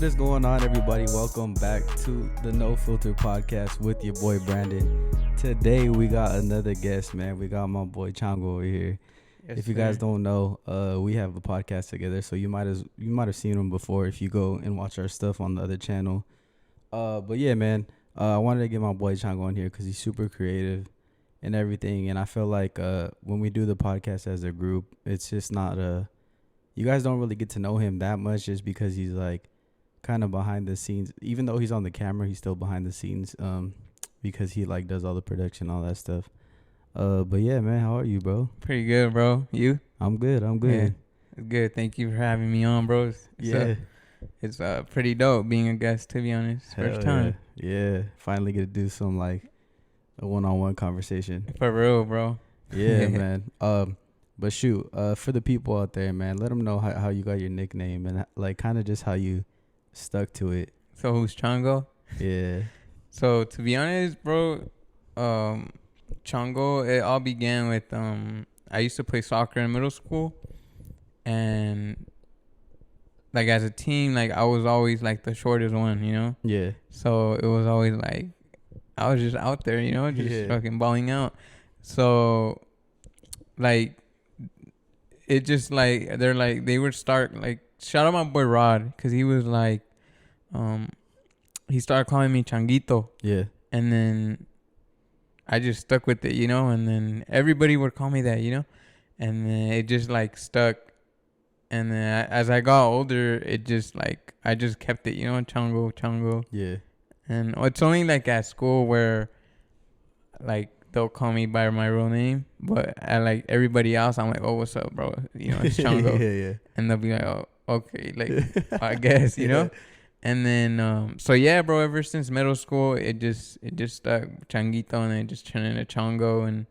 is going on, everybody? Welcome back to the No Filter Podcast with your boy Brandon. Today we got another guest, man. We got my boy Chango over here. Yes, if you guys don't know, we have a podcast together, so you might have seen him before if you go and watch our stuff on the other channel. But yeah, man, I wanted to get my boy Chango on here because he's super creative and everything. And I feel like when we do the podcast as a group, it's just not you guys don't really get to know him that much just because he's like kind of behind the scenes. Even though he's on the camera, he's still behind the scenes because he like does all the production, all that stuff. But yeah, man, how are you, bro? Pretty good, bro. You? I'm good. Yeah, it's good. Thank you for having me on, bro. It's pretty dope being a guest, to be honest. First time. Yeah. Finally get to do some like a one-on-one conversation. For real, bro. Yeah, man. But shoot, for the people out there, man, let them know how you got your nickname and like kind of just how you stuck to it. So who's Chango? Yeah. So to be honest, bro, Chango, it all began with I used to play soccer in middle school, and like as a team, like I was always like the shortest one, you know? Yeah. So it was always like I was just out there, you know, just fucking balling out. So like it just like they would start like shout out my boy Rod, because he was like he started calling me Changuito. Yeah. And then I just stuck with it, you know, and then everybody would call me that, you know, and then it just like stuck. And then as I got older, it just like I just kept it, you know, Chango. Yeah. And it's only like at school where like they'll call me by my real name, but at like everybody else, I'm like, oh, what's up, bro? You know, it's Chango. yeah. And they'll be like, oh, okay, like I guess, you know. And then so yeah, bro, ever since middle school, it just stuck Changuito, and then it just turned into Chango, and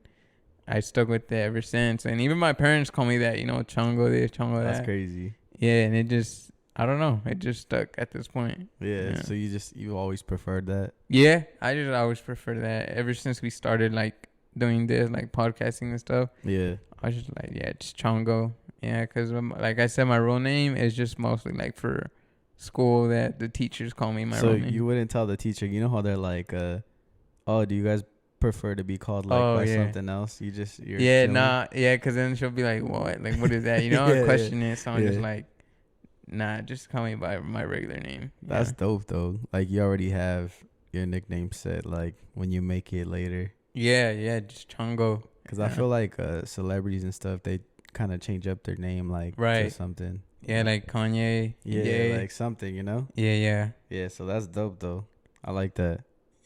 I stuck with it ever since. And even my parents call me that, you know, Chango this, Chango that. That's crazy. Yeah, and it just I don't know, it just stuck at this point. Yeah. So you always preferred that? Yeah, I just always prefer that. Ever since we started like doing this, like podcasting and stuff. Yeah. I was just like, yeah, just Chango. Yeah, because like I said, my real name is just mostly like for school that the teachers call me my real name. So you wouldn't tell the teacher, you know how they're like, oh, do you guys prefer to be called like by something else? You're because then she'll be like, what is that? You know, I question it. So I'm just like, nah, just call me by my regular name. That's dope though. Like you already have your nickname set like when you make it later. Yeah, just Chango. Because I feel like celebrities and stuff, they kind of change up their name like to something. Yeah, like Kanye. Yeah, like something, you know? Yeah. Yeah, so that's dope though. I like that.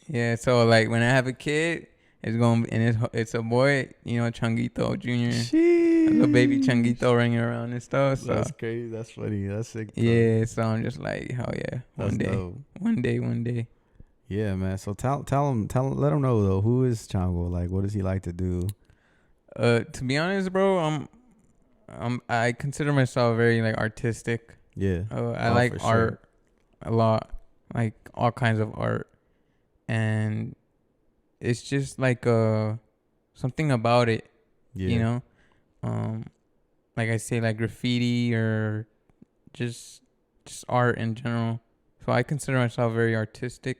Yeah, so like when I have a kid, it's a boy, you know, Changuito Jr. Little baby Changuito running around and stuff. So. That's crazy. That's funny. That's sick. Yeah, so I'm just like, hell yeah. One day. Yeah, man. So tell him, let him know though, who is Chango? Like, what does he like to do? To be honest, bro, I consider myself very like artistic. Yeah. I like art a lot, like all kinds of art, and it's just like something about it, you know. Like I say, like graffiti or just art in general. So I consider myself very artistic.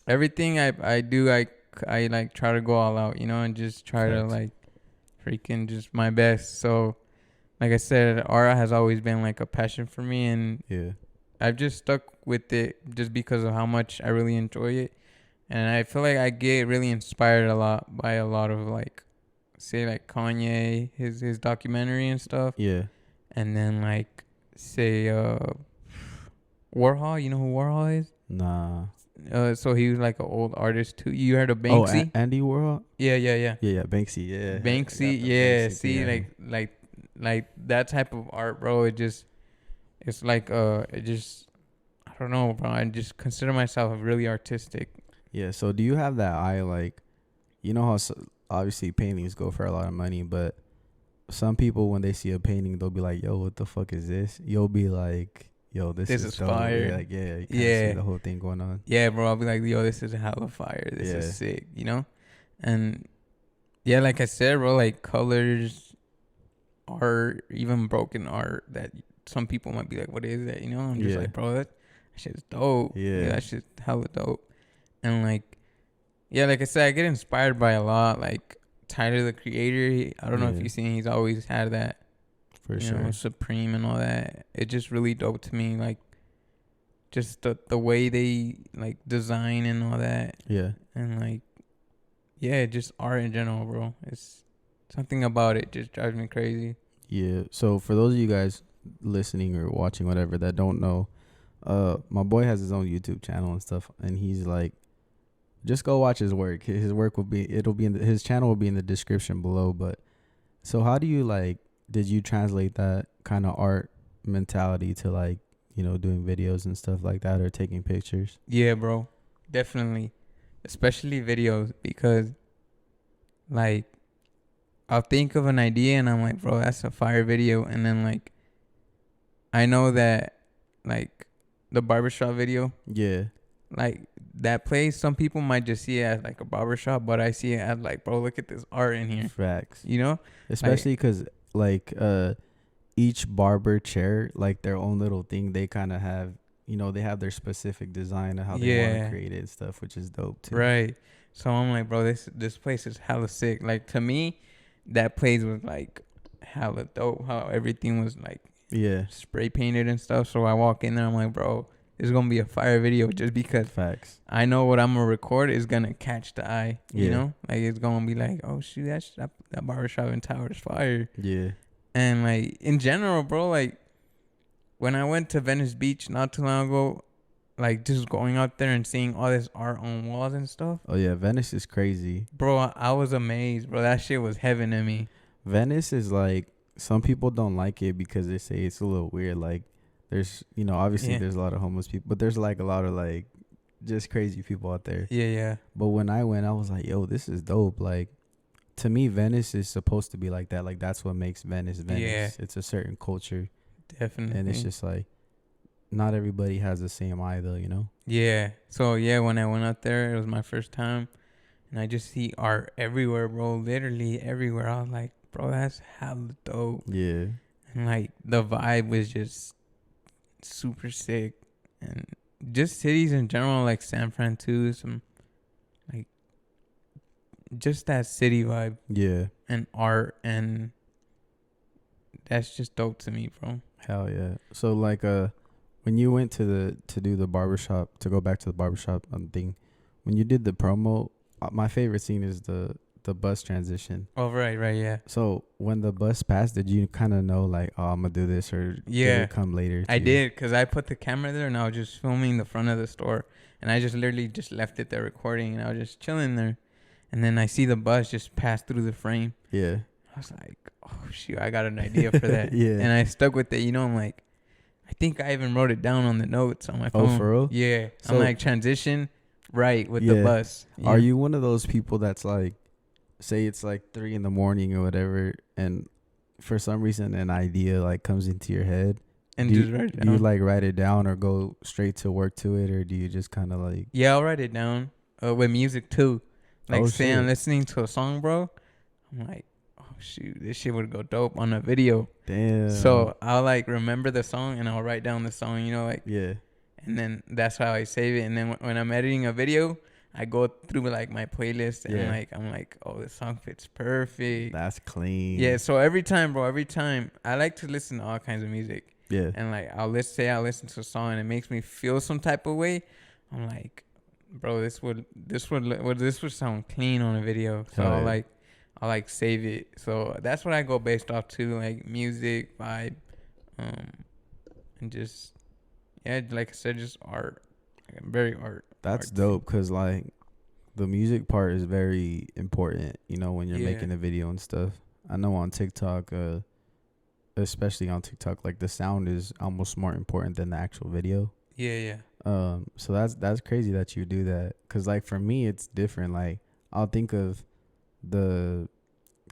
Everything I do, I like try to go all out, you know, and just try to like freaking just my best. So like I said, art has always been like a passion for me, and I've just stuck with it just because of how much I really enjoy it. And I feel like I get really inspired a lot by a lot of like, say like Kanye, his documentary and stuff. Yeah. And then like say Warhol, you know who Warhol is? Nah. So he was like an old artist too. You heard of Banksy? Oh, Andy Warhol? Yeah. Yeah, Banksy, yeah. Banksy, yeah. See, like that type of art, bro. It's like I don't know, bro. I just consider myself really artistic. Yeah. So do you have that eye, like, you know how obviously paintings go for a lot of money, but some people when they see a painting, they'll be like, "Yo, what the fuck is this?" You'll be like, yo, this is fire. Like, you see the whole thing going on. Yeah, bro. I'll be like, yo, this is hella fire. This is sick, you know? And yeah, like I said, bro, like colors, art, even broken art that some people might be like, what is that? You know, I'm just like, bro, that shit's dope. Yeah, that shit's hella dope. And like, yeah, like I said, I get inspired by a lot. Like Tyler, the Creator, I don't know if you've seen, he's always had that, for you sure, know, Supreme and all that. It's just really dope to me. Like, just the way they like design and all that. Yeah. And like, yeah, just art in general, bro. It's something about it just drives me crazy. Yeah. So for those of you guys listening or watching, whatever, that don't know, my boy has his own YouTube channel and stuff, and he's like, just go watch his work. His work will be, his channel will be in the description below. But so how do you like, did you translate that kind of art mentality to like, you know, doing videos and stuff like that, or taking pictures? Yeah, bro, definitely, especially videos, because like I'll think of an idea and I'm like, bro, that's a fire video, and then like I know that like the barbershop video, Yeah, like that place, some people might just see it as like a barbershop, but I see it as like, bro, look at this art in here. facts. You know, Especially because like each barber chair, like their own little thing, they kind of have, you know, they have their specific design of how they want to create it and stuff, which is dope too. Right. So I'm like, bro, this place is hella sick. Like to me, that place was like hella dope. How everything was like spray painted and stuff. So I walk in there, I'm like, bro, this is gonna be a fire video just because facts. I know what I'm gonna record is gonna catch the eye. You know, like it's gonna be like, oh shoot, that barbershop in Tower is fire. Yeah. And like in general, bro, like when I went to Venice Beach not too long ago, like just going out there and seeing all this art on walls and stuff. Oh yeah, Venice is crazy, bro. I was amazed, bro. That shit was heaven to me. Venice is like, some people don't like it because they say it's a little weird. Like there's, you know, obviously there's a lot of homeless people, but there's like a lot of like just crazy people out there. Yeah. But when I went, I was like, yo, this is dope. Like, to me, Venice is supposed to be like that. Like, that's what makes Venice Venice. Yeah. It's a certain culture. Definitely. And it's just like, not everybody has the same eye, though, you know? Yeah. So, yeah, when I went out there, it was my first time. And I just see art everywhere, bro. Literally everywhere. I was like, bro, that's hella dope. Yeah. And, like, the vibe was just super sick. And just cities in general, like San Fran, too. Some, like, just that city vibe. Yeah. And art, and that's just dope to me, bro. Hell yeah. So like when you went to do the barbershop, to go back to the barbershop thing, when you did the promo, my favorite scene is the bus transition. Oh right, yeah. So when the bus passed, did you kind of know like, oh, I'm gonna do this, or did it come later? I did, because I put the camera there and I was just filming the front of the store, and I just literally just left it there recording, and I was just chilling there. And then I see the bus just pass through the frame. Yeah. I was like, oh, shoot, I got an idea for that. Yeah. And I stuck with it. You know, I'm like, I think I even wrote it down on the notes on my phone. Oh, for real? Yeah. So, I'm like, transition right with the bus. Yeah. Are you one of those people that's like, say it's like 3 a.m. or whatever, and for some reason an idea like comes into your head? And just write it down? Do you like write it down or go straight to work to it, or do you just kind of like... Yeah, I'll write it down with music too. Like, say I'm shit. listening to a song, bro. I'm like, oh, shoot, this shit would go dope on a video. Damn. So I'll, like, remember the song, and I'll write down the song, you know, like... Yeah. And then that's how I save it. And then when I'm editing a video, I go through, like, my playlist, and, like, I'm like, oh, this song fits perfect. That's clean. Yeah, so every time, bro, I like to listen to all kinds of music. Yeah. And, like, I'll listen to a song, and it makes me feel some type of way. I'm like... Bro, this would sound clean on a video. So I'll like save it. So that's what I go based off too, like music, vibe, and just like I said, just art. Like, very art. That's art dope, because like the music part is very important, you know, when you're making a video and stuff. I know on TikTok, especially on TikTok, like the sound is almost more important than the actual video. Yeah. So that's crazy that you do that, because like for me it's different. Like I'll think of the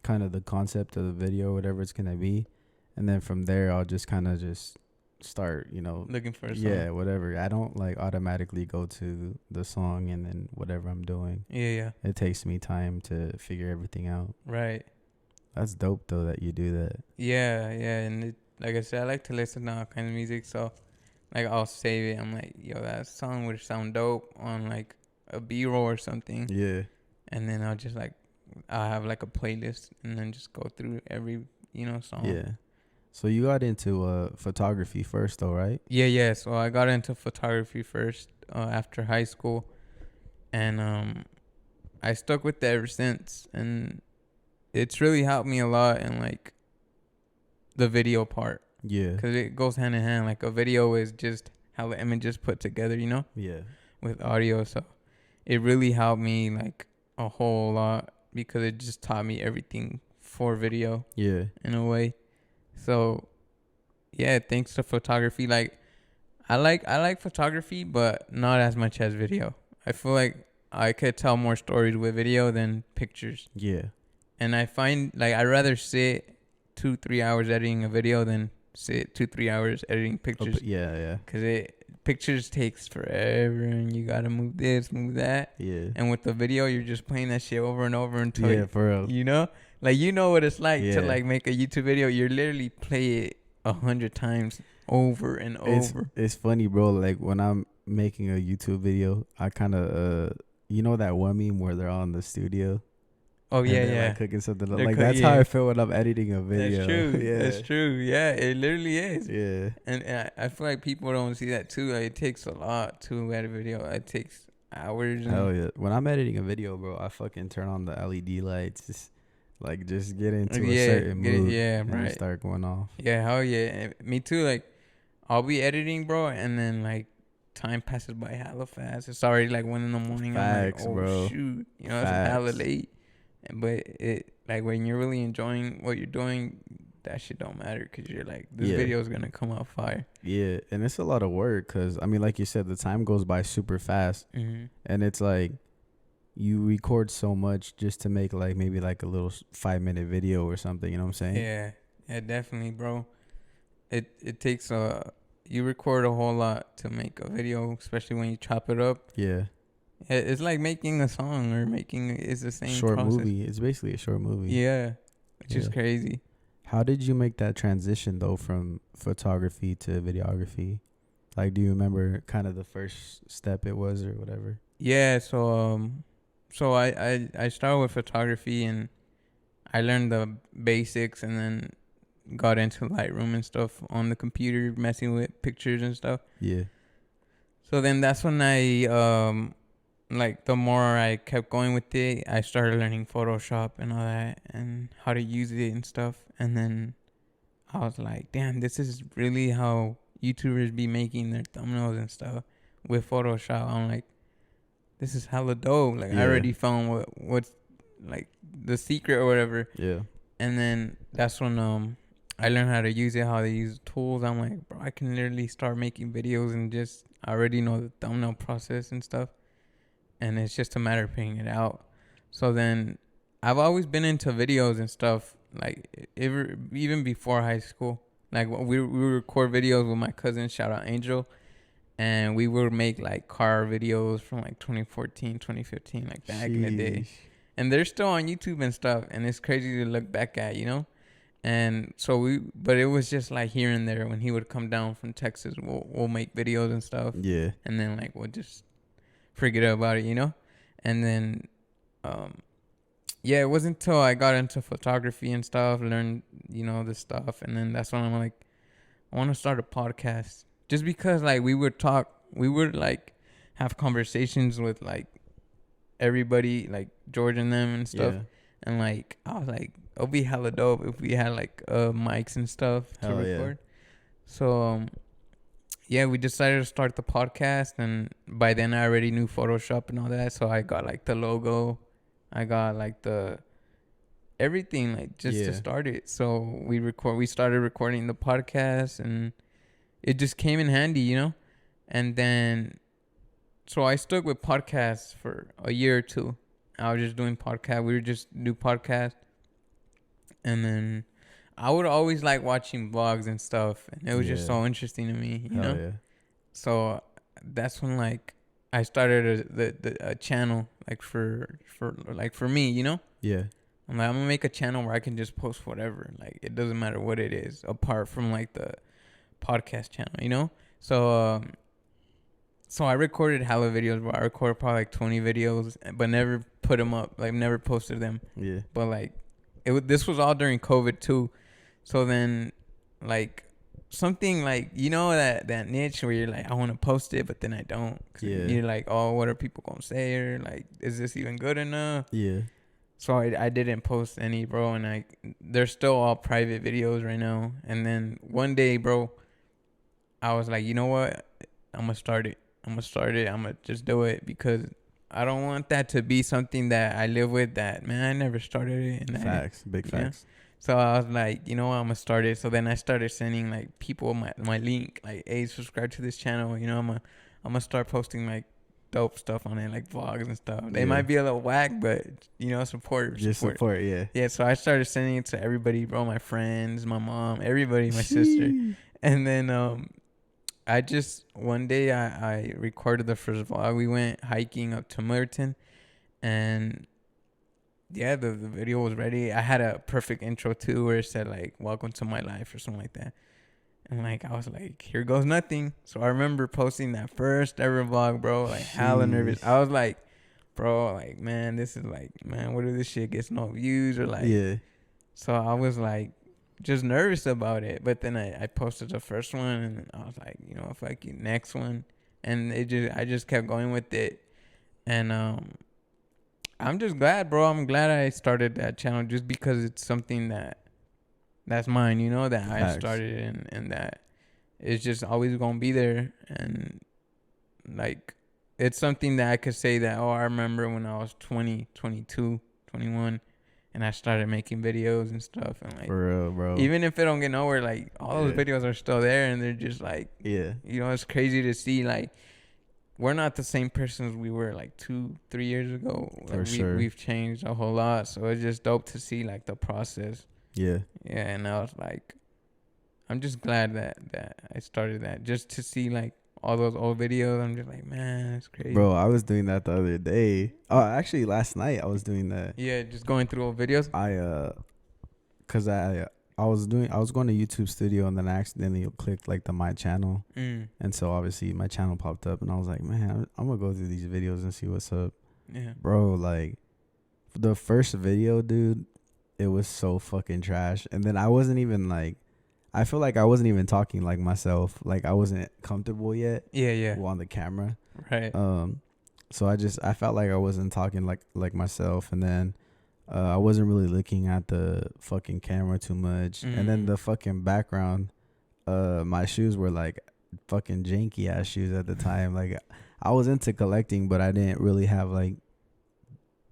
kind of the concept of the video, whatever it's gonna be, and then from there I'll just kind of just start, you know, looking for a song. Yeah, whatever. I don't like automatically go to the song and then whatever I'm doing. Yeah. It takes me time to figure everything out. Right. That's dope though that you do that. Yeah, and like I said, I like to listen to all kinds of music. So like I'll save it. I'm like, yo, that song would sound dope on like a B-roll or something. Yeah. And then I'll have like a playlist and then just go through every, song. Yeah. So you got into photography first, though, right? Yeah. So I got into photography first after high school, and I stuck with it ever since, and it's really helped me a lot in like the video part. Yeah. Because it goes hand in hand. Like a video is just how the image is put together, Yeah. with audio. So it really helped me like a whole lot because it just taught me everything for video. Yeah. In a way. So yeah, thanks to photography, like I like photography, but not as much as video. I feel like I could tell more stories with video than pictures. Yeah. And I find like I'd rather sit 2-3 hours editing a video than sit 2-3 hours editing pictures. Yeah. Because pictures takes forever, and you gotta move this, move that. Yeah. And with the video, you're just playing that shit over and over until for real. Like what it's like to like make a YouTube video. You're literally play it 100 times over and over. It's funny, bro. Like when I'm making a YouTube video, I kind of that one meme where they're all in the studio. Oh yeah. Like cooking something. That's how I feel when I'm editing a video. That's true. Yeah. That's true. Yeah, it literally is. Yeah. And I feel like people don't see that too. Like, it takes a lot to edit a video. It takes hours. Hell yeah. When I'm editing a video, bro, I fucking turn on the LED lights. Just get into a certain mood. And start going off. Yeah, hell yeah. Me too. Like, I'll be editing, bro, and then like time passes by hella fast. It's already like 1 a.m. Facts, I'm like, bro. Shoot, it's hella late. But it like when you're really enjoying what you're doing, that shit don't matter because you're like, this video is gonna come out fire. Yeah, and it's a lot of work because I mean, like you said, the time goes by super fast, and it's like you record so much just to make like maybe like a little 5-minute video or something. You know what I'm saying? Yeah, definitely, bro. It takes you record a whole lot to make a video, especially when you chop it up. Yeah. It's like making a song or it's the same short process. movie. It's basically a short movie. Yeah, which is crazy. How did you make that transition though from photography to videography? Like, do you remember kind of the first step it was or whatever? Yeah, so I started with photography and I learned the basics and then got into Lightroom and stuff on the computer, messing with pictures and stuff. Yeah. So then that's when I like the more I kept going with it, I started learning Photoshop and all that and how to use it and stuff. And then I was like, damn, this is really how YouTubers be making their thumbnails and stuff with Photoshop. I'm like, this is hella dope. Like I already found what's like the secret or whatever. Yeah. And then that's when I learned how to use it, how to use tools. I'm like, bro, I can literally start making videos and I already know the thumbnail process and stuff. And it's just a matter of figuring it out. So then I've always been into videos and stuff, like even before high school. Like we would record videos with my cousin, shout out Angel. And we would make like car videos from like 2014, 2015, like back in the day. And they're still on YouTube and stuff. And it's crazy to look back at, And so but it was just like here and there when he would come down from Texas, we'll make videos and stuff. Yeah. And then like we'll just forget about it, And then, it wasn't until I got into photography and stuff, learned, this stuff. And then that's when I'm like, I want to start a podcast. Just because like we would like have conversations with like everybody, like George and them and stuff. Yeah. And like, I was like, it'll be hella dope if we had like mics and stuff to record. Yeah. So, we decided to start the podcast, and by then I already knew Photoshop and all that. So I got like the logo, I got like the everything, like just to start it. So we started recording the podcast, and it just came in handy, And then, so I stuck with podcasts for a year or two. I was just doing podcast. We would just do podcast, and then I would always like watching vlogs and stuff, and it was just so interesting to me, you know. Yeah. So that's when like I started a channel like for me, Yeah. I'm like, I'm gonna make a channel where I can just post whatever. Like, it doesn't matter what it is, apart from like the podcast channel, you know? So I recorded hella videos, bro. I recorded probably like 20 videos, but never put them up. Like, never posted them. Yeah. But like, this was all during COVID too. So then, like, something like, you know, that niche where you're like, I want to post it, but then I don't. Yeah. You're like, oh, what are people gonna say? Or like, is this even good enough? Yeah. So I didn't post any, bro, and they're still all private videos right now. And then one day, bro, I was like, you know what? I'm gonna start it. I'm gonna just do it, because I don't want that to be something that I live with. That, man, I never started it. And Facts, big facts. So I was like, you know what? I'm gonna start it. So then I started sending like people my link, like, hey, subscribe to this channel. You know, I'm gonna start posting like dope stuff on it, like vlogs and stuff. They might be a little whack, but you know, support. Just support, yeah. Yeah, so I started sending it to everybody, bro, my friends, my mom, everybody, my sister. And then I just, one day I recorded the first vlog. We went hiking up to Merton, and yeah, the video was ready. I had a perfect intro too, where it said like, welcome to my life or something like that. And like, I was like, here goes nothing. So I remember posting that first ever vlog, bro, like hella nervous. I was like, bro, like, man, this is like, man, what if this shit gets no views, or like, yeah. So I was like, just nervous about it. But then I posted the first one, and I was like, you know, fuck you, next one. And I just kept going with it. And I'm just glad, bro. I'm glad I started that channel, just because it's something that's mine, you know, that I started, and that it's just always going to be there. And like, it's something that I could say that, oh, I remember when I was 20, 22, 21, and I started making videos and stuff. And like, for real, bro. Even if it don't get nowhere, like, all those videos are still there, and they're just like, yeah, you know, it's crazy to see, like, we're not the same persons we were like 2-3 years ago. Like, sure. We've changed a whole lot. So it's just dope to see like the process. Yeah. Yeah. And I was like, I'm just glad that I started that, just to see like all those old videos. I'm just like, man, it's crazy. Bro, I was doing that the other day. Oh, actually last night I was doing that. Yeah, just going through old videos. Cause I was going to YouTube Studio, and then I accidentally clicked like the my channel, and so obviously my channel popped up, and I was like, man, I'm gonna go through these videos and see what's up. Yeah, bro, like the first video, dude, it was so fucking trash, and then I wasn't even like, I feel like I wasn't even talking like myself, like I wasn't comfortable yet. Yeah. On the camera, right. So I felt like I wasn't talking like myself, and then I wasn't really looking at the fucking camera too much. And then the fucking background, my shoes were like fucking janky ass shoes at the time. Like, I was into collecting, but I didn't really have like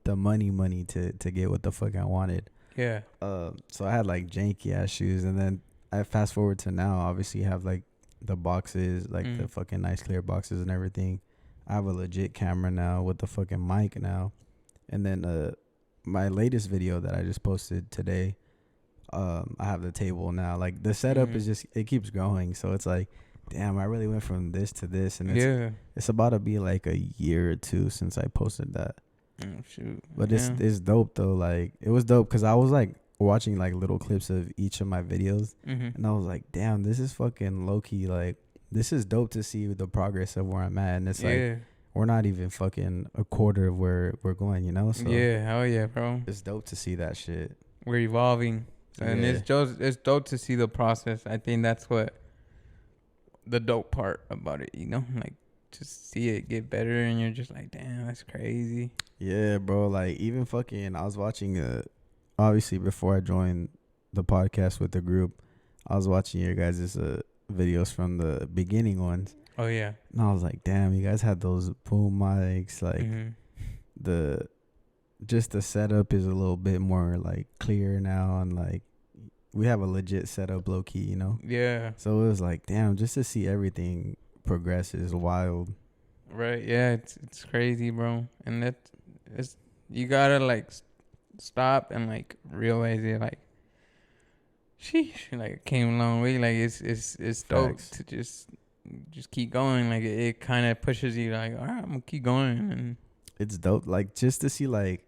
the money to get what the fuck I wanted. Yeah. So I had like janky ass shoes, and then I fast forward to now, obviously have like the boxes, like the fucking nice clear boxes and everything. I have a legit camera now with the fucking mic now. And then my latest video that I just posted today, I have the table now. Like, the setup is just, it keeps growing. So it's like, damn, I really went from this to this, and it's about to be like a year or two since I posted that. Oh, shoot. But it's dope though. Like, it was dope because I was like watching like little clips of each of my videos, and I was like, damn, this is fucking low key. Like, this is dope to see the progress of where I'm at, and it's like, we're not even fucking a quarter of where we're going, you know? So yeah, hell yeah, bro. It's dope to see that shit. We're evolving, and it's dope to see the process. I think that's what the dope part about it, you know? Like, just see it get better, and you're just like, damn, that's crazy. Yeah, bro. Like, even fucking, I was watching obviously before I joined the podcast with the group, I was watching your guys' videos from the beginning ones. Oh yeah. And I was like, damn, you guys had those boom mics, like the setup is a little bit more like clear now, and like we have a legit setup, low key, you know? Yeah. So it was like, damn, just to see everything progress is wild. Right. Yeah, it's crazy, bro. And it's you gotta like stop and like realize it, like, sheesh, like, it came a long way. Like, it's dope to just keep going. Like, it kind of pushes you like, all right, I'm gonna keep going. And it's dope, like, just to see like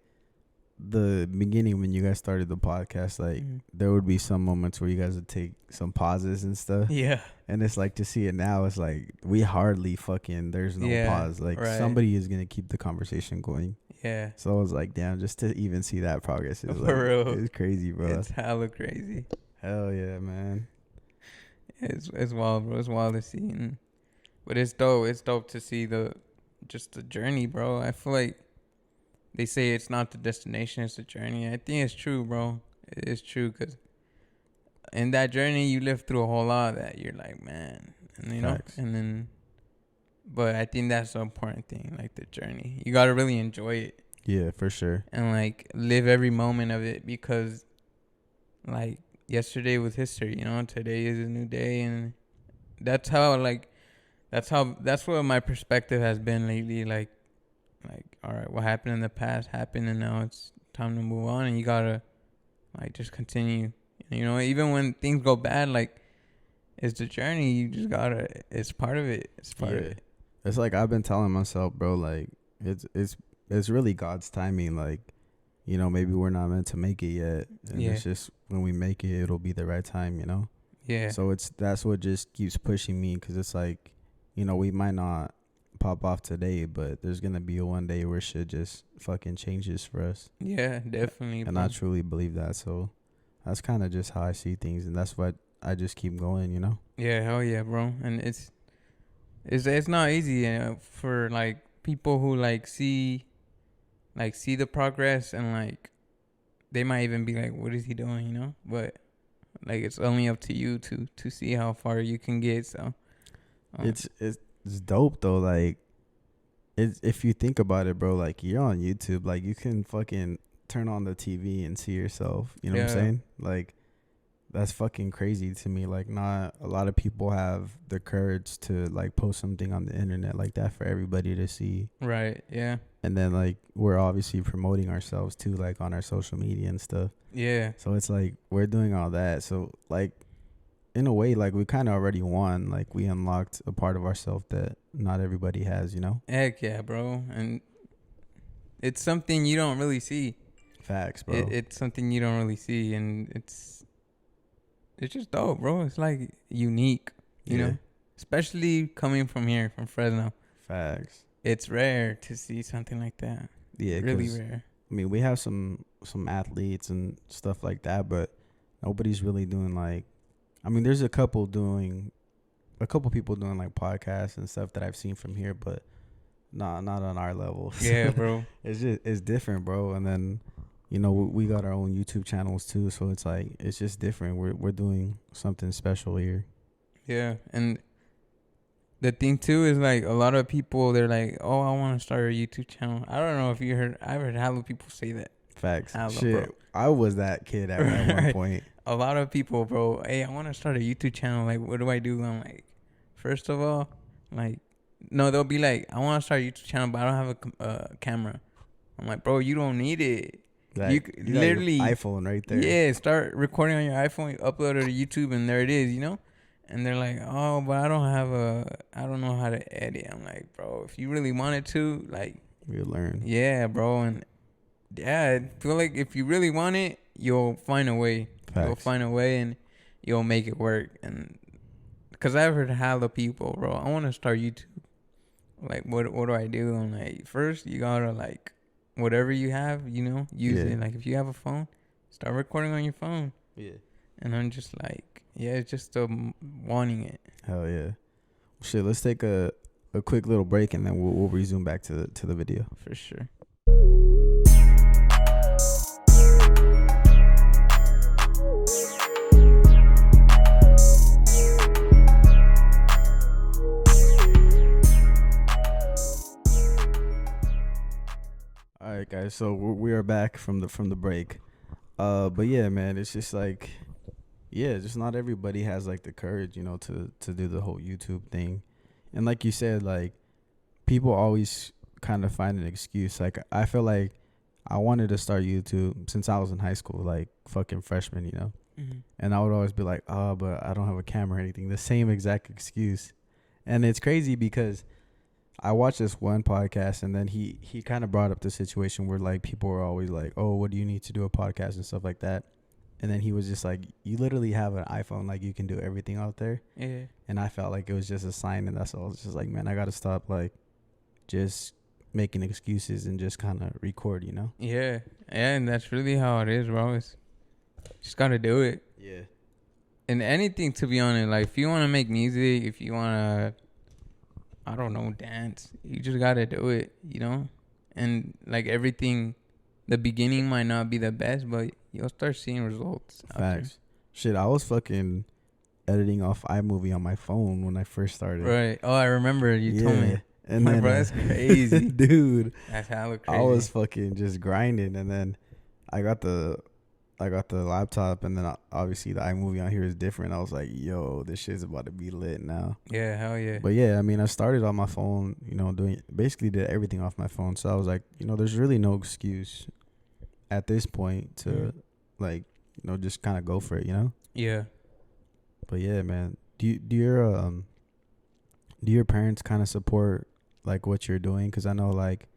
the beginning when you guys started the podcast, like there would be some moments where you guys would take some pauses and stuff. Yeah. And it's like to see it now, it's like we hardly fucking there's no pause. Like somebody is gonna keep the conversation going. Yeah. So I was like, damn, just to even see that progress is For like, real. it's crazy, bro. It's hella crazy. Hell yeah, man. It's wild, bro. It's wild to see. But it's dope. It's dope to see the journey, bro. I feel like they say it's not the destination, it's the journey. I think it's true, bro. It is true because in that journey, you live through a whole lot that you're like, man, and you Facts. know, and then. But I think that's the important thing, like the journey. You gotta really enjoy it. Yeah, for sure. And like live every moment of it because, like yesterday was history, you know. Today is a new day, and that's what my perspective has been lately. Like, all right, what happened in the past happened, and now it's time to move on, and you gotta like just continue. You know, even when things go bad, like it's the journey. You just gotta. It's part of it. It's part of it. It's like I've been telling myself, bro. Like it's really God's timing. Like, you know, maybe we're not meant to make it yet, and it's just when we make it, it'll be the right time. You know. Yeah. So that's what just keeps pushing me, because it's like, you know, we might not pop off today, but there's gonna be a one day where shit just fucking changes for us. Yeah, definitely. And I truly believe that. So that's kind of just how I see things, and that's what I just keep going. You know. Yeah, hell yeah, bro. And it's not easy for like people who like see the progress, and like they might even be like, what is he doing, you know? But like it's only up to you to see how far you can get. So it's dope though. Like if you think about it, bro, like you're on YouTube, like you can fucking turn on the TV and see yourself, you know what I'm saying? Like that's fucking crazy to me. Like, not a lot of people have the courage to like post something on the internet like that for everybody to see. Right. Yeah. And then like we're obviously promoting ourselves too, like on our social media and stuff. Yeah. So it's like we're doing all that. So like in a way, like we kind of already won. Like we unlocked a part of ourselves that not everybody has, you know? Heck yeah, bro. And it's something you don't really see. Facts, bro. It's something you don't really see, and it's just dope, bro. It's like unique, you know, especially coming from here, from Fresno. Facts. It's rare to see something like that. Yeah, really rare. I mean, we have some athletes and stuff like that, but nobody's really doing like. I mean, there's a couple people doing like podcasts and stuff that I've seen from here, but not on our level. Yeah, bro. It's different, bro. And then, you know, we got our own YouTube channels too, so it's like it's just different. We're doing something special here. Yeah, and the thing too is like a lot of people, they're like, "Oh, I want to start a YouTube channel." I don't know if you heard. I've heard hella people say that. Facts. Shit, bro. I was that kid at one point. A lot of people, bro. Hey, I want to start a YouTube channel. Like, what do I do? I'm like, first of all, like, no, they'll be like, I want to start a YouTube channel, but I don't have a camera. I'm like, bro, you don't need it. Like, you literally iPhone right there. Yeah, start recording on your iPhone, you upload it to YouTube, and there it is, you know. And they're like, oh, but I don't know how to edit. I'm like, bro, if you really wanted to, like, you'll learn. Yeah, bro, and yeah, I feel like if you really want it, you'll find a way. Facts. You'll find a way, and you'll make it work. And because I've heard hella people, bro, I want to start YouTube. Like, what do I do? I'm like, first you gotta like whatever you have, you know, use it. Like if you have a phone, start recording on your phone. Yeah. And I'm just like, yeah, it's just wanting it. Hell yeah. Shit, let's take a quick little break, and then we'll resume back to the video. For sure. All right, guys. So we are back from the break. But yeah, man, it's just like, just not everybody has like the courage, you know, to do the whole YouTube thing. And like you said, like people always kind of find an excuse. Like I feel like I wanted to start YouTube since I was in high school, like fucking freshman, you know. Mm-hmm. And I would always be like, oh, but I don't have a camera or anything. The same exact excuse. And it's crazy because I watched this one podcast, and then he kind of brought up the situation where like people were always like, "Oh, what do you need to do a podcast and stuff like that?" And then he was just like, "You literally have an iPhone, like you can do everything out there." Yeah. And I felt like it was just a sign, and that's all. I was just like, man, I gotta stop like just making excuses and just kind of record, you know? Yeah. Yeah, and that's really how it is, bro. It's just gotta do it. Yeah. And anything, to be honest, like if you want to make music, if you want to, I don't know, dance, you just gotta do it, you know. And like everything, the beginning might not be the best, but you'll start seeing results. Facts. Shit, I was fucking editing off iMovie on my phone when I first started. Right. Oh, I remember you told me. And then, bro, that's crazy. dude. That's hella crazy. I was fucking just grinding, and then I got the laptop, and then obviously the iMovie on here is different. I was like, yo, this shit's about to be lit now. Yeah, hell yeah. But yeah, I mean, I started on my phone, you know, basically did everything off my phone. So I was like, you know, there's really no excuse at this point to like, you know, just kind of go for it, you know? Yeah. But yeah, man, do your parents kind of support like what you're doing? Because I know like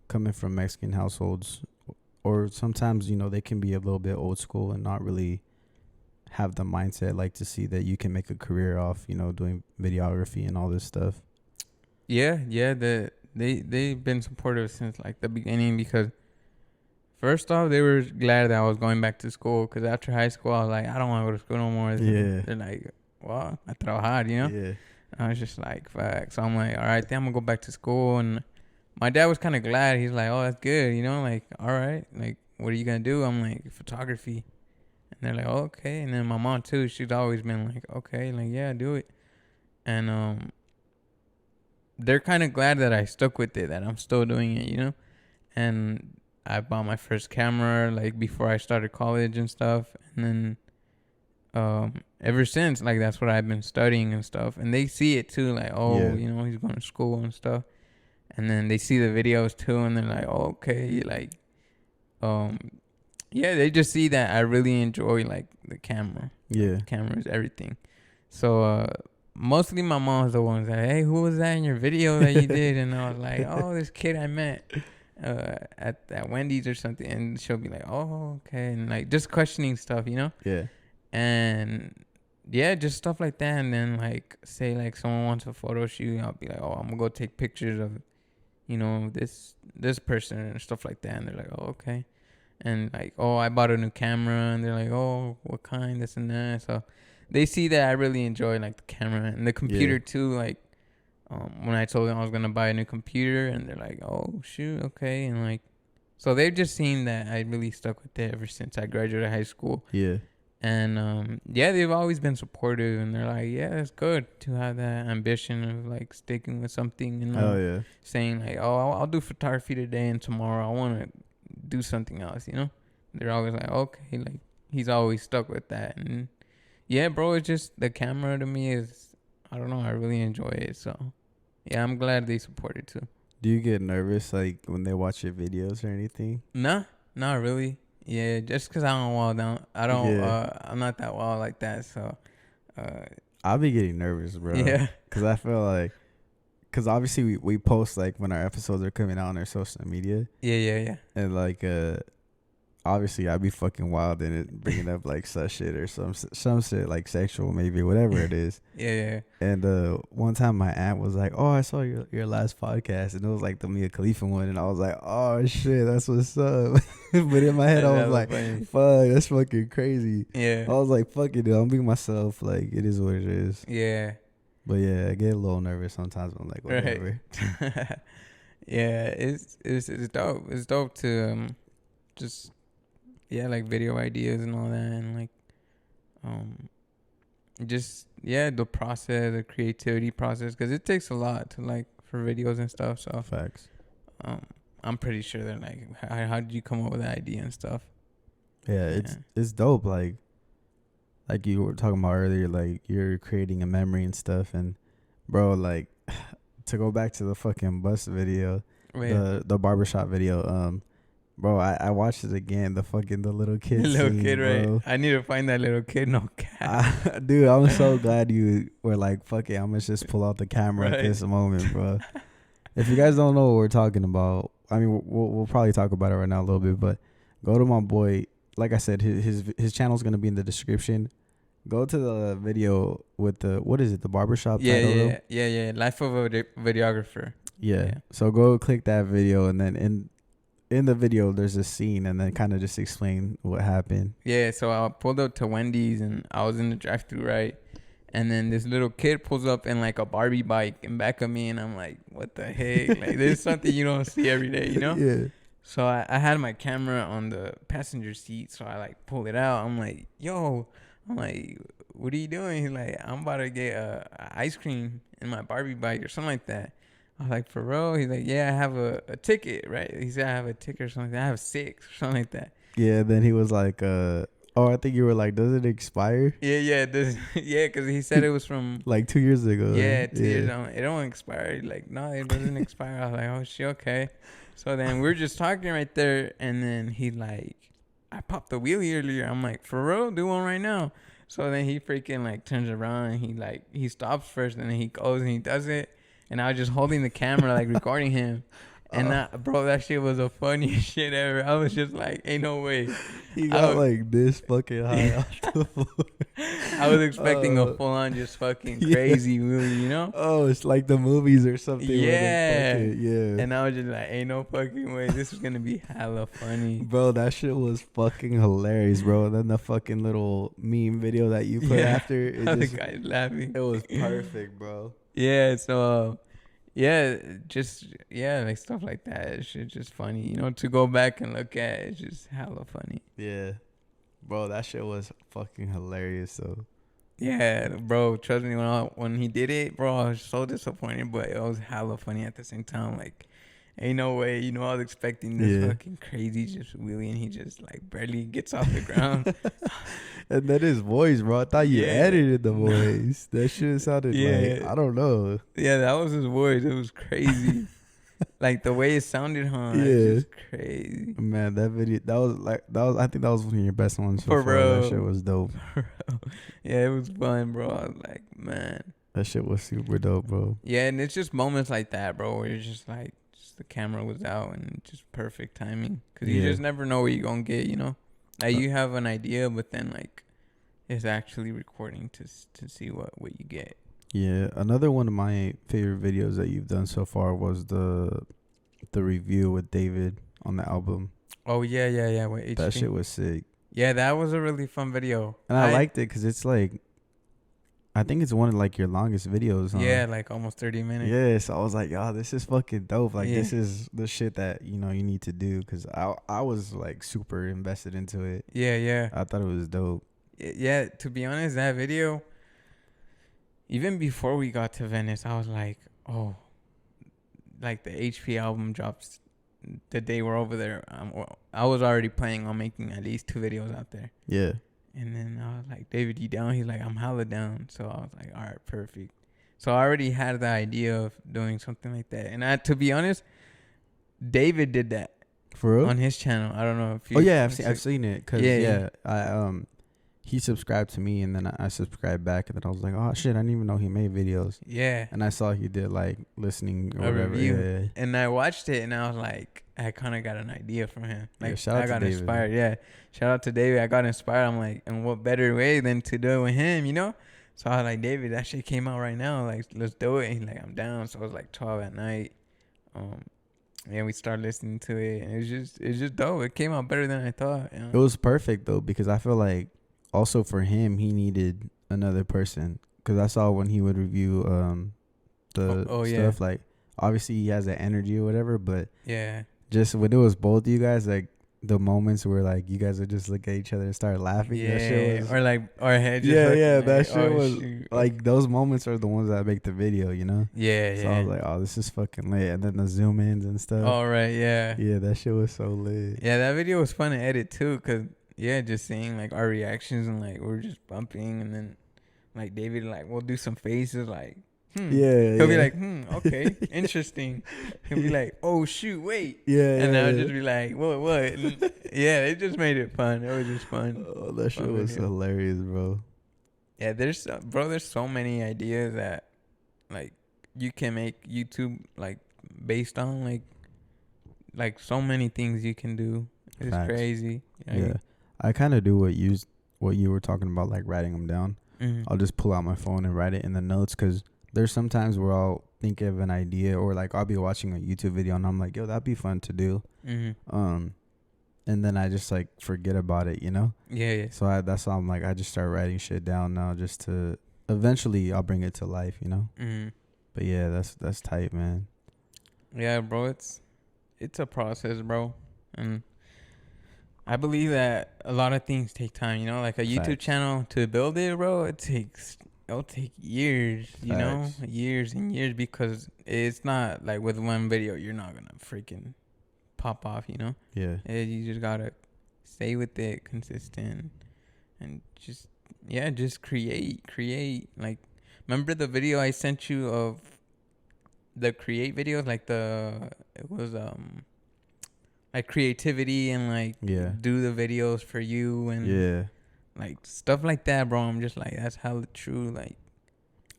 coming from Mexican households, or sometimes, you know, they can be a little bit old school and not really have the mindset like to see that you can make a career off, you know, doing videography and all this stuff. Yeah. They've been supportive since like the beginning, because first off, they were glad that I was going back to school, because after high school, I was like, I don't want to go to school no more. Yeah. They're like, well, I thought hard, you know? Yeah. I was just like, fuck. So I'm like, all right, then I'm going to go back to school. And my dad was kind of glad. He's like, oh, that's good, you know? Like, all right. Like, what are you going to do? I'm like, photography. And they're like, oh, okay. And then my mom, too, she's always been like, okay, like, yeah, do it. And they're kind of glad that I stuck with it, that I'm still doing it, you know? And I bought my first camera, like, before I started college and stuff. And then ever since, like, that's what I've been studying and stuff. And they see it, too, like, oh, Yeah. you know, he's going to school and stuff. And then they see the videos, too, and they're like, oh, okay, like, yeah, they just see that I really enjoy, like, the camera. Yeah. The camera is everything. So, mostly my mom's the ones that, hey, who was that in your video that you did? And I was like, oh, this kid I met at Wendy's or something. And she'll be like, oh, okay. And, like, just questioning stuff, you know? Yeah. And, yeah, just stuff like that. And then, like, say, like, someone wants a photo shoot, I'll be like, oh, I'm going to go take pictures of, you know, this person and stuff like that. And they're like, oh, okay. And like, oh, I bought a new camera, and they're like, oh, what kind, this and that. So they see that I really enjoy like the camera and the computer too. Like, when I told them I was gonna buy a new computer, and they're like, oh shoot, okay. And like, so they've just seen that I really stuck with it ever since I graduated high school. Yeah. And yeah, they've always been supportive, and they're like, yeah, it's good to have that ambition of like sticking with something, and saying like, oh, I'll do photography today, and tomorrow I want to do something else, you know? They're always like, okay, like, he's always stuck with that. And yeah, bro, it's just the camera to me is, I don't know, I really enjoy it. So yeah, I'm glad they support it too. Do you get nervous like when they watch your videos or anything? Nah, not really. Yeah, just because I'm not that wild like that. So I'll be getting nervous, bro. Yeah. Because I feel like, because obviously we post like when our episodes are coming out on our social media. Yeah. And like, obviously I'd be fucking wild in it, bringing up like such shit or some shit like sexual, maybe whatever it is. Yeah. And one time my aunt was like, "Oh, I saw your last podcast," and it was like the Mia Khalifa one, and I was like, "Oh shit, that's what's up." But in my head, I was like, funny. "Fuck, that's fucking crazy." Yeah. I was like, "Fuck it, dude. I'm being myself. Like, it is what it is." Yeah. But yeah, I get a little nervous sometimes. But I'm like, whatever. Right. Yeah, it's dope. It's dope to just like video ideas and all that, and like just the process, the creativity process, because it takes a lot to like for videos and stuff. So Facts. I'm pretty sure they're like, how did you come up with that idea and stuff? Yeah, it's dope. Like you were talking about earlier, like you're creating a memory and stuff. And bro, like to go back to the fucking bus video, the barbershop video, bro, I watched it again. The little kid. The little scene, kid, bro. right? I need to find that little kid. No cat. Dude, I'm so glad you were like, fuck it, I'm gonna just pull out the camera at this moment, bro. If you guys don't know what we're talking about, I mean, we'll probably talk about it right now a little bit, but go to my boy. Like I said, his channel's gonna be in the description. Go to the video with the what is it? The barbershop title. Yeah. Life of a videographer. Yeah. So go click that video, and then in the video there's a scene, and then kind of just explain what happened. Yeah. So I pulled up to Wendy's, and I was in the drive-thru, right? And then this little kid pulls up in like a Barbie bike in back of me, and I'm like, what the heck? Like, this is something you don't see every day, you know? Yeah. So I had my camera on the passenger seat, so I like pull it out. I'm like, yo, what are you doing? He's like, I'm about to get ice cream in my Barbie bike or something like that. I was like, for real? He's like, yeah, I have a ticket, right? He said I have a ticket or something like that. I have 6 or something like that. Yeah, then he was like, I think you were like, does it expire? Yeah, because he said it was from like 2 years ago. Yeah, 2 years on. It don't expire. Like, no, it doesn't expire. I was like, oh shit, okay. So then we were just talking right there, and then he like, I popped the wheelie earlier. I'm like, for real, do one right now. So then he freaking like turns around, and he stops first, and then he goes and he does it, and I was just holding the camera like recording him. And bro, that shit was the funniest shit ever. I was just like, ain't no way. He got like this fucking high off the floor. I was expecting a full on just fucking crazy movie, you know? Oh, it's like the movies or something. Yeah. Yeah. And I was just like, ain't no fucking way. This is going to be hella funny. Bro, that shit was fucking hilarious, bro. And then the fucking little meme video that you put after. The guy's laughing. It was perfect, bro. Yeah, so... like stuff like that. It's just funny, you know, to go back and look at. It's just hella funny. Yeah, bro, that shit was fucking hilarious. So, yeah, bro, trust me, when he did it, bro, I was so disappointed, but it was hella funny at the same time. Like, ain't no way, you know, I was expecting this fucking crazy just wheelie, and he just like barely gets off the ground. And then his voice, bro. I thought you edited the voice. That shit sounded like, I don't know. Yeah, that was his voice. It was crazy. Like the way it sounded, huh? Yeah, it's just crazy. Man, that video, I think that was one of your best ones. For real. That shit was dope. Yeah, it was fun, bro. I was like, man. That shit was super dope, bro. Yeah, and it's just moments like that, bro, where you're just like, the camera was out and just perfect timing. Because you just never know what you're going to get, you know? Like, you have an idea, but then, like, it's actually recording to see what you get. Yeah, another one of my favorite videos that you've done so far was the review with David on the album. Oh, yeah. Wait, that shit was sick. Yeah, that was a really fun video. And I liked it because it's like, I think it's one of like your longest videos. Huh? Yeah, like almost 30 minutes. Yeah, so I was like, oh, this is fucking dope. Like, this is the shit that, you know, you need to do. Because I was like super invested into it. Yeah. I thought it was dope. Yeah, to be honest, that video, even before we got to Venice, I was like, oh, like the HP album drops the day we're over there. I was already planning on making at least 2 videos out there. Yeah. And then I was like, David, you down? He's like, I'm hella down. So I was like, all right, perfect. So I already had the idea of doing something like that. And to be honest, David did that. For real? On his channel. I don't know if you... Oh, yeah, I've seen it. Cause, he subscribed to me, and then I subscribed back, and then I was like, oh, shit, I didn't even know he made videos. Yeah. And I saw he did, like, listening or whatever. Review. Yeah. And I watched it, and I was like, I kind of got an idea from him. Like, shout out I got to David. inspired. Yeah. Shout out to David. I got inspired. I'm like, and what better way than to do it with him, you know? So I was like, David, that shit came out right now. Like, let's do it. And he's like, I'm down. So it was like 12 at night. And we started listening to it, and it's just dope. It came out better than I thought. You know? It was perfect, though, because I feel like also for him, he needed another person. Because I saw when he would review the stuff, like, obviously he has that energy or whatever, but just when it was both of you guys, like, the moments where, like, you guys would just look at each other and start laughing. Yeah, that shit was, or, like, our head just that shit was, shoot. Like, those moments are the ones that make the video, you know? Yeah, so I was like, oh, this is fucking lit. And then the zoom-ins and stuff. Oh, right, yeah. Yeah, that shit was so lit. Yeah, that video was fun to edit, too, because, just seeing, like, our reactions and, like, we're just bumping, and then, like, David, like, we'll do some faces, like, He'll be like, okay, interesting. He'll be like, oh, shoot, wait. And I'll just be like, what? And it just made it fun. It was just fun. Oh, that shit was hilarious, bro. Yeah, there's so many ideas that, like, you can make YouTube, like, based on like so many things you can do. It's Facts. crazy. Yeah, I kind of do what you were talking about, like writing them down. Mm-hmm. I'll just pull out my phone and write it in the notes, because there's sometimes where I'll think of an idea, or like I'll be watching a YouTube video and I'm like, yo, that'd be fun to do. Mm-hmm. And then I just like forget about it, you know? Yeah. So that's why I'm like, I just start writing shit down now, just to eventually I'll bring it to life, you know? Mm-hmm. But yeah, that's tight, man. Yeah, bro. It's a process, bro, and I believe that a lot of things take time. You know, like a YouTube channel to build it, bro. It'll take years. You know, years and years, because it's not like with one video you're not gonna freaking pop off. You know. Yeah. You just gotta stay with it, consistent, and just create. Like, remember the video I sent you of the create videos? Like it was like creativity and like do the videos for you and like stuff like that, bro. I'm just like, that's hella true. Like,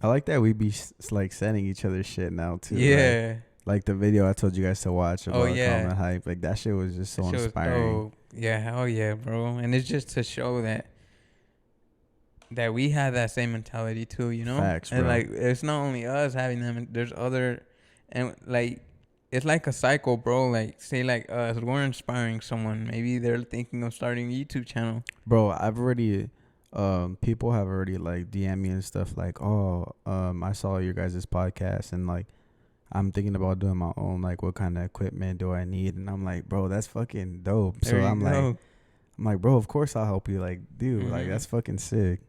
I like that we be like sending each other shit now too. Yeah. Like the video I told you guys to watch about Common Hype. Like that shit was just so inspiring. Yeah, hell yeah, bro. And it's just to show that we have that same mentality too, you know? Facts, bro. And like, it's not only us having them, there's other, and like, it's like a cycle, bro. Like, say like us, we're inspiring someone. Maybe they're thinking of starting a YouTube channel. Bro, I've already, people have already like DM me and stuff like, oh, I saw your guys' podcast and like, I'm thinking about doing my own. Like, what kind of equipment do I need? And I'm like, bro, that's fucking dope. So I'm like, bro, of course I'll help you. Like, dude, like that's fucking sick.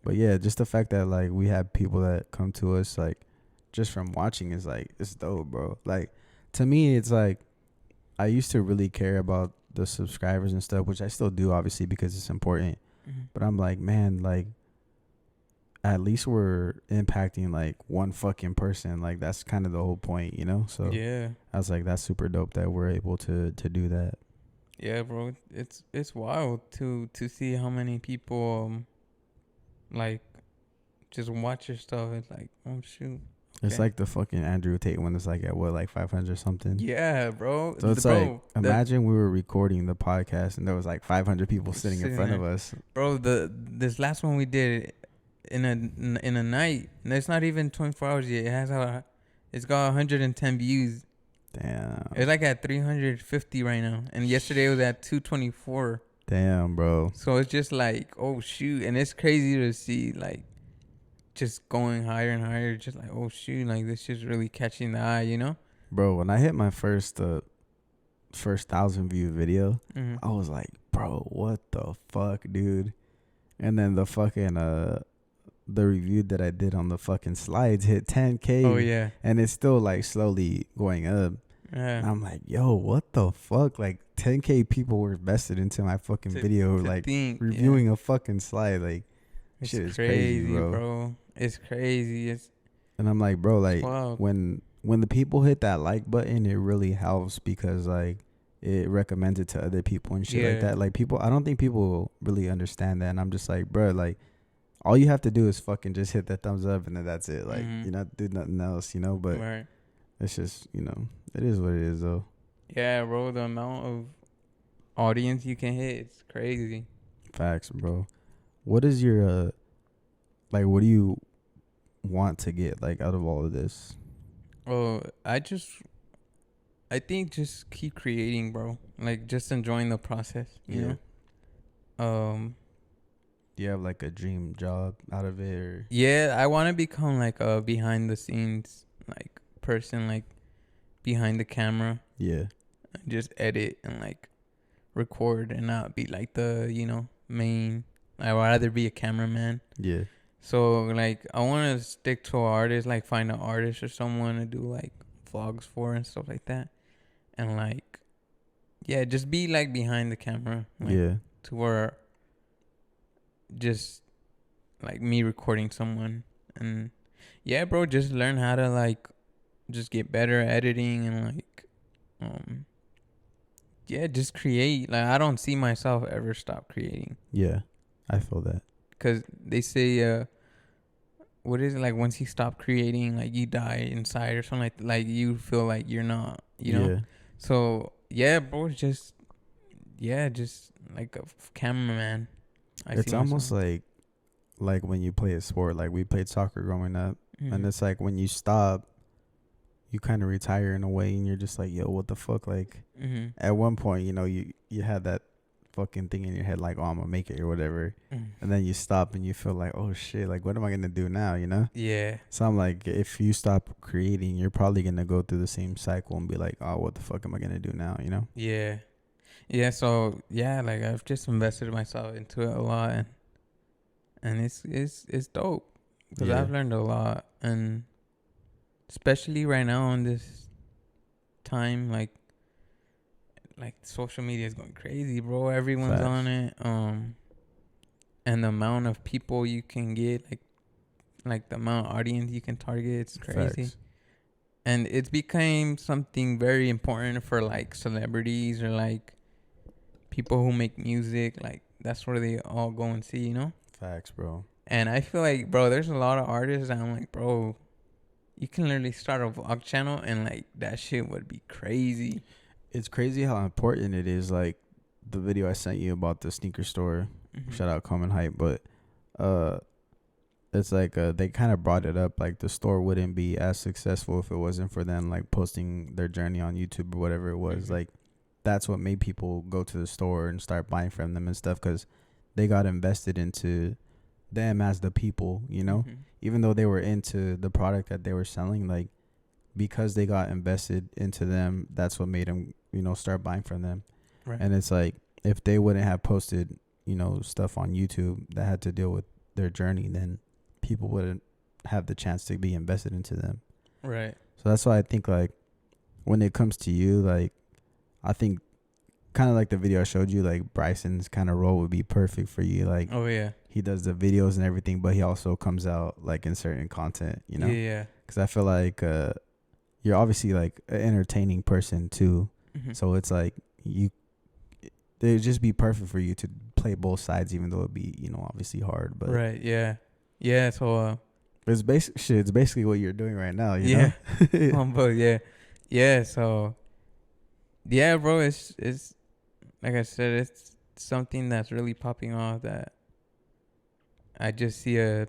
But yeah, just the fact that like we have people that come to us like just from watching is like, it's dope, bro. Like, to me, it's like I used to really care about the subscribers and stuff, which I still do, obviously, because it's important. But I'm like, man, like, at least we're impacting like one fucking person. Like, that's kind of the whole point, you know? So yeah, I was like, that's super dope that we're able to do that. Yeah, bro. It's wild to see how many people like just watch your stuff. It's like, oh shoot. It's like the fucking Andrew Tate one. It's like at what, like 500 something? Yeah, bro. So it's like, imagine we were recording the podcast and there was like 500 people sitting in front of us. Bro, this last one we did in a night, and it's not even 24 hours yet. It's got 110 views. Damn. It's like at 350 right now, and yesterday it was at 224. Damn, bro. So it's just like, oh shoot, and it's crazy to see like just going higher and higher. Just like, oh shoot, like this is really catching the eye, you know? Bro, when I hit my first 1,000 view video, I was like, bro, what the fuck, dude? And then the fucking the review that I did on the fucking slides hit 10K. Oh yeah. And it's still like slowly going up. Yeah. And I'm like, yo, what the fuck? Like 10K people were invested into my fucking video, like reviewing a fucking slide. Like, it's shit is crazy, bro. It's crazy. And I'm like, bro, like wild. when the people hit that like button, it really helps because like it recommends it to other people and shit like that. Like I don't think people really understand that. And I'm just like, bro, like all you have to do is fucking just hit that thumbs up and then that's it. Like you're not doing nothing else, you know. But it's just, you know, it is what it is though. Yeah, bro. The amount of audience you can hit, it's crazy. Facts, bro. What is your like? What do you want to get like out of all of this? Oh, I think just keep creating, bro. Like just enjoying the process, you know. Do you have like a dream job out of it? Or? Yeah, I want to become like a behind the scenes like person, like behind the camera. Yeah. And just edit and like record and not be like the, you know, main. I'd rather be a cameraman. Yeah. So like I want to stick to an artist, like find an artist or someone to do like vlogs for and stuff like that. And like, yeah, just be like behind the camera. Like, to where just like me recording someone. And yeah, bro, just learn how to like just get better at editing and like just create. Like I don't see myself ever stop creating. Yeah, I feel that. Cause they say what is it like once you stop creating, like you die inside or something like you feel like you're not, you know. So yeah, bro, just like a cameraman. It's almost like when you play a sport. Like we played soccer growing up, and it's like when you stop, you kind of retire in a way, and you're just like, yo, what the fuck? Like at one point, you know, you had that fucking thing in your head, like, oh, I'm gonna make it or whatever, and then you stop and you feel like, oh shit, like what am I gonna do now? You know? Yeah. So I'm like, if you stop creating, you're probably gonna go through the same cycle and be like, oh, what the fuck am I gonna do now? You know? Yeah. Yeah. So yeah, like I've just invested myself into it a lot, and it's dope because I've learned a lot, and especially right now in this time, like social media is going crazy, bro. Everyone's on it. And the amount of people you can get, like the amount of audience you can target, it's crazy. Facts. And it's became something very important for like celebrities or like people who make music. Like that's where they all go and see, you know? Facts, bro. And I feel like, bro, there's a lot of artists that I'm like, bro, you can literally start a vlog channel and like that shit would be crazy. It's crazy how important it is. Like the video I sent you about the sneaker store. Shout out Common Hype, but it's like they kind of brought it up. Like the store wouldn't be as successful if it wasn't for them like posting their journey on YouTube or whatever it was. Like that's what made people go to the store and start buying from them and stuff, because they got invested into them as the people, you know. Even though they were into the product that they were selling, like because they got invested into them, that's what made them, you know, start buying from them. Right. And it's like if they wouldn't have posted, you know, stuff on YouTube that had to deal with their journey, then people wouldn't have the chance to be invested into them. Right. So that's why I think like when it comes to you, like I think kind of like the video I showed you, like Bryson's kind of role would be perfect for you. Like, oh yeah, he does the videos and everything, but he also comes out like in certain content, you know? Yeah. Because I feel like you're obviously like an entertaining person too. So it's like it'd just be perfect for you to play both sides, even though it'd be, you know, obviously hard. But right, yeah. So it's basically what you're doing right now, you know? But yeah. So yeah, bro, it's like I said, it's something that's really popping off that I just see a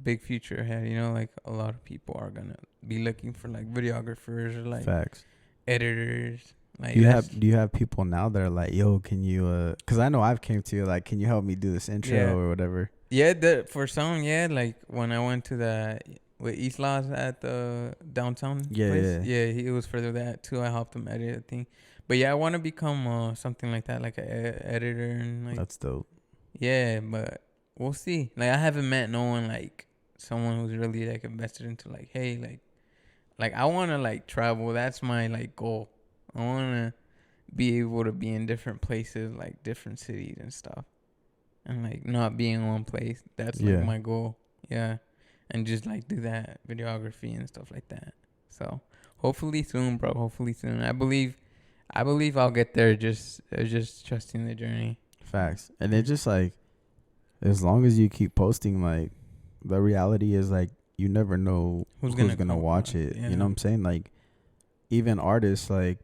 big future ahead. You know, like a lot of people are gonna be looking for like videographers or like facts editors. Like, do you have people now that are like, yo, can you because I know I've came to you like, can you help me do this intro or whatever? Yeah, for some, like when I went to with Islas at the downtown place. Yeah, it was for that too. I helped him edit a thing. But yeah, I want to become something like that, like an editor, and like that's dope. Yeah, but we'll see. Like I haven't met no one like someone who's really like invested into like, hey, like I want to like travel. That's my like goal. I want to be able to be in different places, like different cities and stuff, and like not be in one place. That's like my goal. Yeah, and just like do that videography and stuff like that. So hopefully soon, bro. Hopefully soon. I believe I'll get there. Just trusting the journey. Facts. And it just like, as long as you keep posting, like the reality is like you never know who's gonna watch it. Yeah. You know what I'm saying? Like even artists, like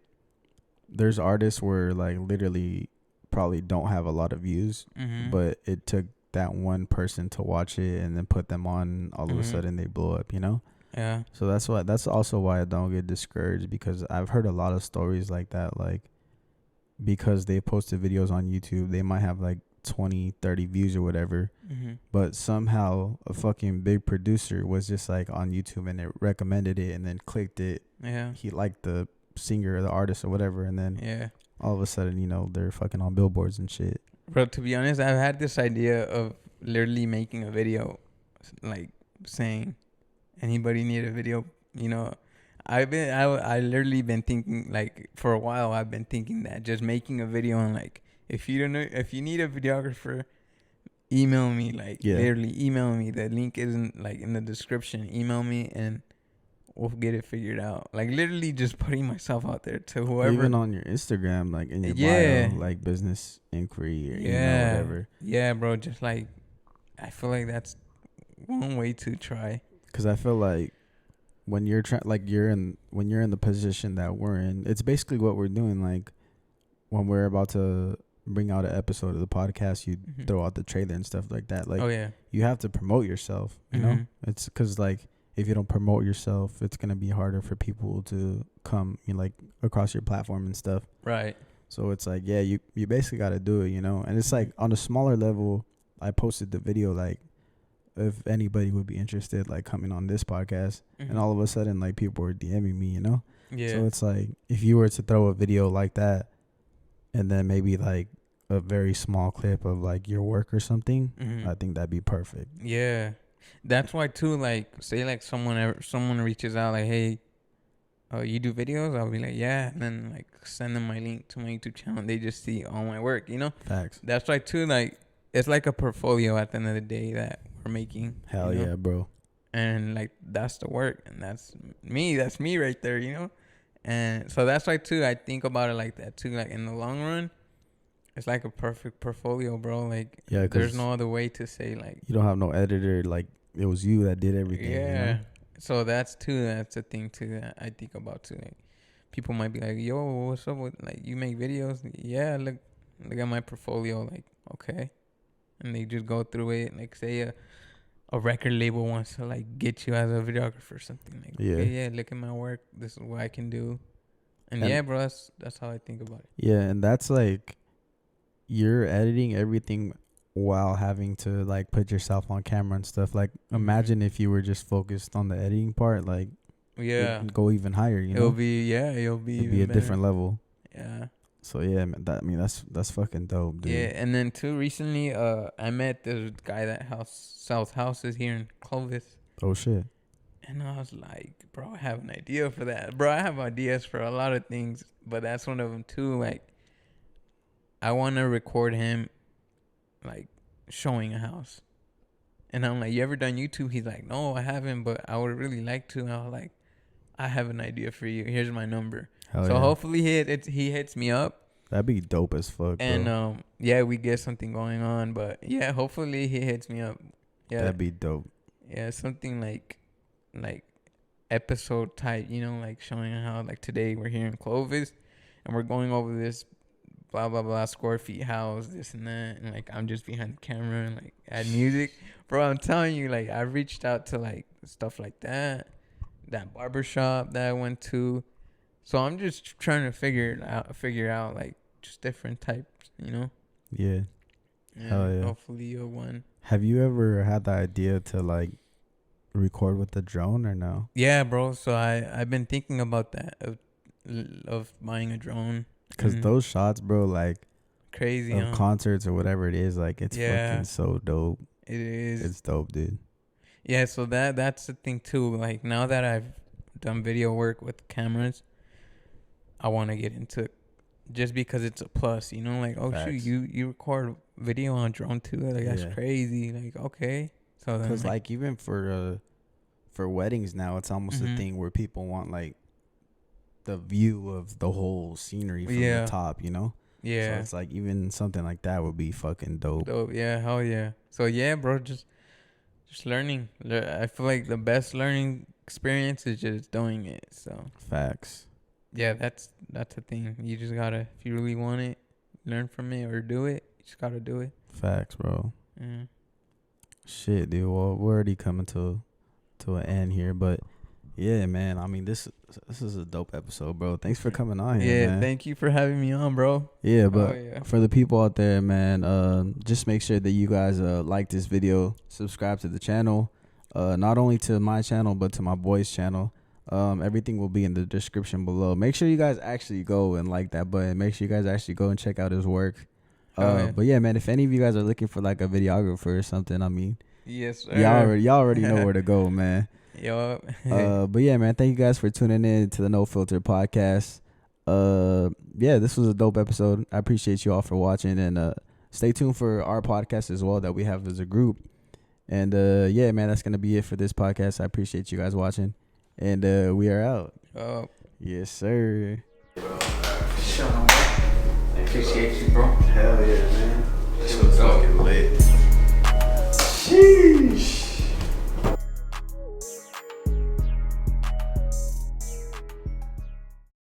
there's artists where like literally probably don't have a lot of views, but it took that one person to watch it and then put them on, all of a sudden they blow up, you know? Yeah. So that's also why I don't get discouraged, because I've heard a lot of stories like that, like because they posted videos on YouTube, they might have like 20, 30 views or whatever, but somehow a fucking big producer was just like on YouTube and it recommended it and then clicked it. Yeah. He liked the singer or the artist or whatever, and then all of a sudden, you know, they're fucking on billboards and shit. Bro, to be honest, I've had this idea of literally making a video, like saying, anybody need a video? You know, I literally been thinking, like for a while, I've been thinking that just making a video and like, if you need a videographer, email me, like literally email me. The link isn't like in the description. Email me and we'll get it figured out. Like literally just putting myself out there to whoever. Even on your Instagram, like in your bio, like business inquiry or you know, whatever. Yeah, bro. Just like, I feel like that's one way to try. Because I feel like when you're when you're in the position that we're in, it's basically what we're doing. Like when we're about to bring out an episode of the podcast, you throw out the trailer and stuff like that. Like, you have to promote yourself. You know, it's because like if you don't promote yourself, it's gonna be harder for people to come, like across your platform and stuff. Right. So it's like, yeah, you basically got to do it, you know. And it's like on a smaller level, I posted the video like, if anybody would be interested, like coming on this podcast, and all of a sudden, like people were DMing me, you know. Yeah. So it's like if you were to throw a video like that, and then maybe like a very small clip of like your work or something, I think that'd be perfect. Yeah, that's why too. Like, say like someone reaches out like, hey, you do videos? I'll be like, yeah, and then like send them my link to my YouTube channel. And they just see all my work, you know. Facts. That's why too. Like, it's like a portfolio at the end of the day that we're making. Hell yeah, bro. And like that's the work, and that's me. That's me right there, you know. And so that's why too. I think about it like that too. Like in the long run, it's like a perfect portfolio, bro. Like, yeah, there's no other way to say like you don't have no editor. Like it was you that did everything. Yeah. You know? So that's a thing too that I think about too. Like, people might be like, "Yo, what's up with like you make videos?" Yeah, look at my portfolio. Like, okay, and they just go through it. Like, say a record label wants to like get you as a videographer or something. Like, yeah, look at my work. This is what I can do. And yeah, bro, that's how I think about it. Yeah, and that's like you're editing everything while having to like put yourself on camera and stuff. Like, imagine if you were just focused on the editing part. Like, go even higher. You know, it'll be a different level. Yeah. So yeah, man, that's fucking dope, dude. Yeah, and then too recently, I met this guy that sells houses here in Clovis. Oh shit. And I was like, bro, I have an idea for that. Bro, I have ideas for a lot of things, but that's one of them too. Like, I want to record him, like, showing a house. And I'm like, you ever done YouTube? He's like, no, I haven't, but I would really like to. And I was like, I have an idea for you. Here's my number. Hopefully he hits me up. That'd be dope as fuck, and bro. we get something going on. But yeah, hopefully he hits me up. Yeah, that'd be dope. Yeah, something like episode type, you know, like showing how like today we're here in Clovis and we're going over this blah blah blah square feet house, this and that, and like I'm just behind the camera and like add music. Bro, I'm telling you, like I reached out to like stuff like that barbershop that I went to. So I'm just trying to figure out like just different types, you know? Yeah. Hell yeah. Hopefully you'll win. Have you ever had the idea to like record with the drone or no? Yeah, bro. So I've been thinking about that of buying a drone. Cause those shots, bro, like crazy of concerts or whatever it is, like it's fucking so dope. It is. It's dope, dude. Yeah. So that's the thing too. Like now that I've done video work with cameras, I want to get into it just because it's a plus, you know, like, oh, Facts. Shoot, you record video on drone too. Like, that's crazy. Like, okay. So then, because like even for weddings now, it's almost a thing where people want like the view of the whole scenery from the top, you know? Yeah. So it's like even something like that would be fucking dope. Dope. Yeah. Hell yeah. So yeah, bro, just learning. I feel like the best learning experience is just doing it. So Facts. Yeah, that's the thing. You just gotta, if you really want it, learn from it or do it. You just gotta do it. Facts, bro. Mm. Shit, dude. Well, we're already coming to an end here, but yeah, man. I mean, this is a dope episode, bro. Thanks for coming on here, man. Thank you for having me on, bro. Yeah, but for the people out there, man, just make sure that you guys like this video, subscribe to the channel, not only to my channel but to my boy's channel. Everything will be in the description below. Make sure you guys actually go and like that button. Make sure you guys actually go and check out his work. But yeah, man, if any of you guys are looking for like a videographer or something, I mean, yes, sir. y'all already know where to go, man. Yo. But yeah, man, thank you guys for tuning in to the No Filter podcast. Yeah, this was a dope episode. I appreciate you all for watching, and stay tuned for our podcast as well that we have as a group. And yeah, man, that's gonna be it for this podcast. I appreciate you guys watching. And we are out. Oh. Yes, sir. Sean, I appreciate you, bro. Hell yeah, man. This was fucking lit. Sheesh.